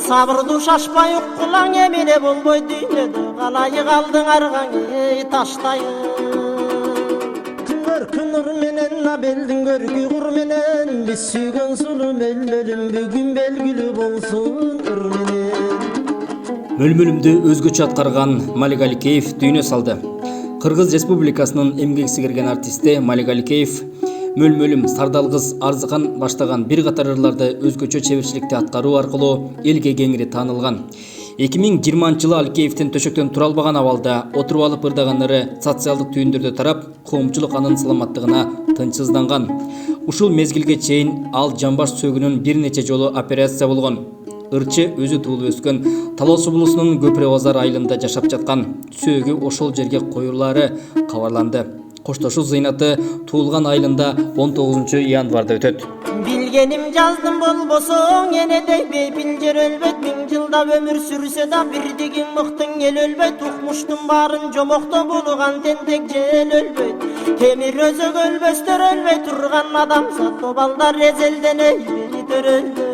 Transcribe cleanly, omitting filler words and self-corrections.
Sabırdı şaşpay ukkulan emine bolboy dünyede Kalayı kaldın argan taştayı Kınır menen nabeldin görgü kur menen Biz süygen sulu melmelim bugün belgülü bolsun ır menen Мөлмөлүмдү өзгөчө аткарган Малик Аликеев дүйнө салды. Кыргыз Республикасынын эмгек сиңирген артисти Малик Аликеев Мөлмөлүм, Сардалгыз, Арзыкан баштаган бир катар ырларды өзгөчө чеберчиликти аткаруу аркылуу элге кеңири таанылган. 2020-жылы Аликеевдин төшөктөн тура албаган абалда отуруп алып ырдаган ыры социалдык түйүндөрдө тарап, коомчулук анын саламаттыгына тынчсызданган. Ушул мезгилге чейин ал жамбаш сөөгүнүн бир нече жолу операция болгон. Ырчы өзү туулуп өскөн Талас облусунун Көпүрө базар айылында жашап жаткан. Сөөгү ошол жерге коюлаары кабарланды. Коштошуу зыйнаты туулган айылында 19 январда өтөт. Bilgenim жаздым болбосоң энедей бейпил жер өлбөт миң жылдап өмүр сүрсө да бирдигиң мыктың эл өлбөйт Укмуштун баарын жомокто булган тентек жел өлбөйт Темир өзөк өлбөстөр өлбөй турган адамзат Тобалдар эзелден өйбөй төрөлбөйт